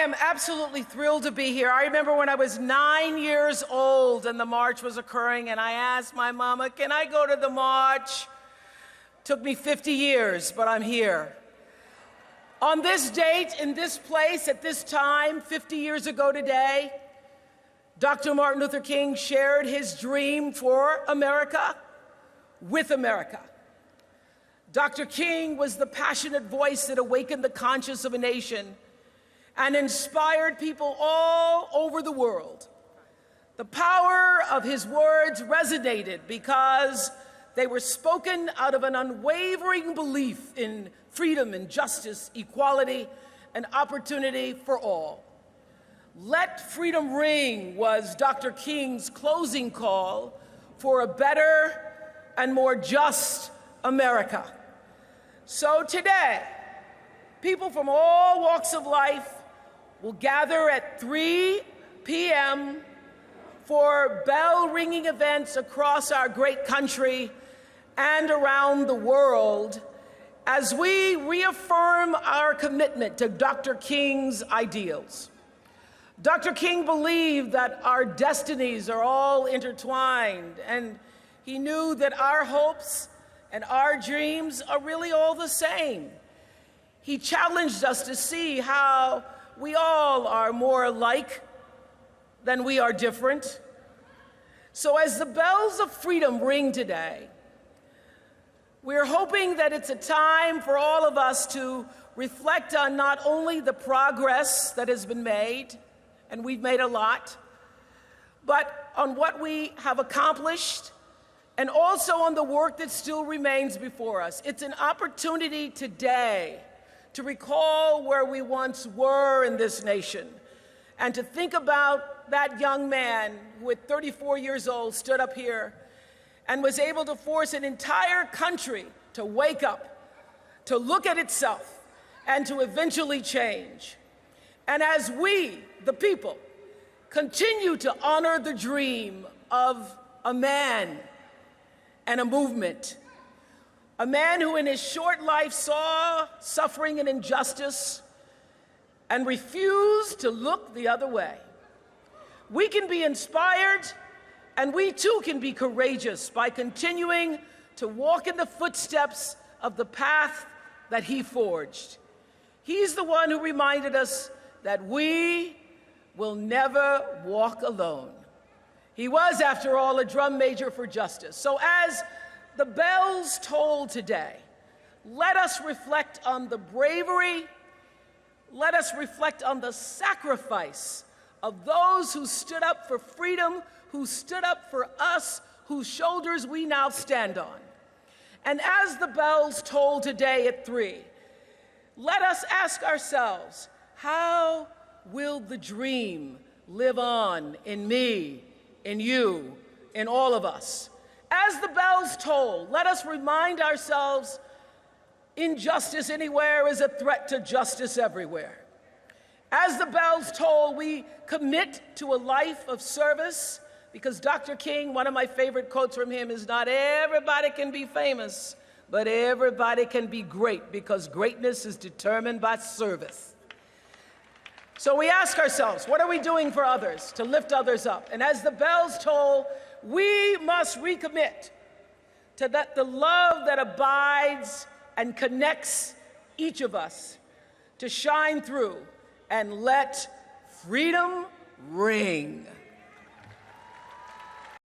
am absolutely thrilled to be here. I remember when I was 9 years old and the march was occurring, and I asked my mama, can I go to the march? Took me 50 years, but I'm here. On this date, in this place, at this time, 50 years ago today, Dr. Martin Luther King shared his dream for America with America. Dr. King was the passionate voice that awakened the conscience of a nation and inspired people all over the world. The power of his words resonated because they were spoken out of an unwavering belief in freedom and justice, equality, and opportunity for all. Let freedom ring was Dr. King's closing call for a better and more just America. So today, people from all walks of life will gather at 3 p.m. for bell-ringing events across our great country and around the world as we reaffirm our commitment to Dr. King's ideals. Dr. King believed that our destinies are all intertwined, and he knew that our hopes and our dreams are really all the same. He challenged us to see how we all are more alike than we are different. So as the bells of freedom ring today, we're hoping that it's a time for all of us to reflect on not only the progress that has been made, and we've made a lot, but on what we have accomplished and also on the work that still remains before us. It's an opportunity today to recall where we once were in this nation and to think about that young man who at 34 years old stood up here and was able to force an entire country to wake up, to look at itself, and to eventually change. And as we, the people, continue to honor the dream of a man and a movement, a man who in his short life saw suffering and injustice and refused to look the other way. We can be inspired, and we too can be courageous by continuing to walk in the footsteps of the path that he forged. He's the one who reminded us that we will never walk alone. He was, after all, a drum major for justice. So as the bells toll today, let us reflect on the bravery, let us reflect on the sacrifice of those who stood up for freedom, who stood up for us, whose shoulders we now stand on. And as the bells toll today at 3, let us ask ourselves, how will the dream live on in me, in you, in all of us? As the bells toll, let us remind ourselves injustice anywhere is a threat to justice everywhere. As the bells toll, we commit to a life of service, because Dr. King, one of my favorite quotes from him is, not everybody can be famous, but everybody can be great, because greatness is determined by service. So we ask ourselves, what are we doing for others to lift others up? And as the bells toll, we must recommit to the love that abides and connects each of us to shine through and let freedom ring.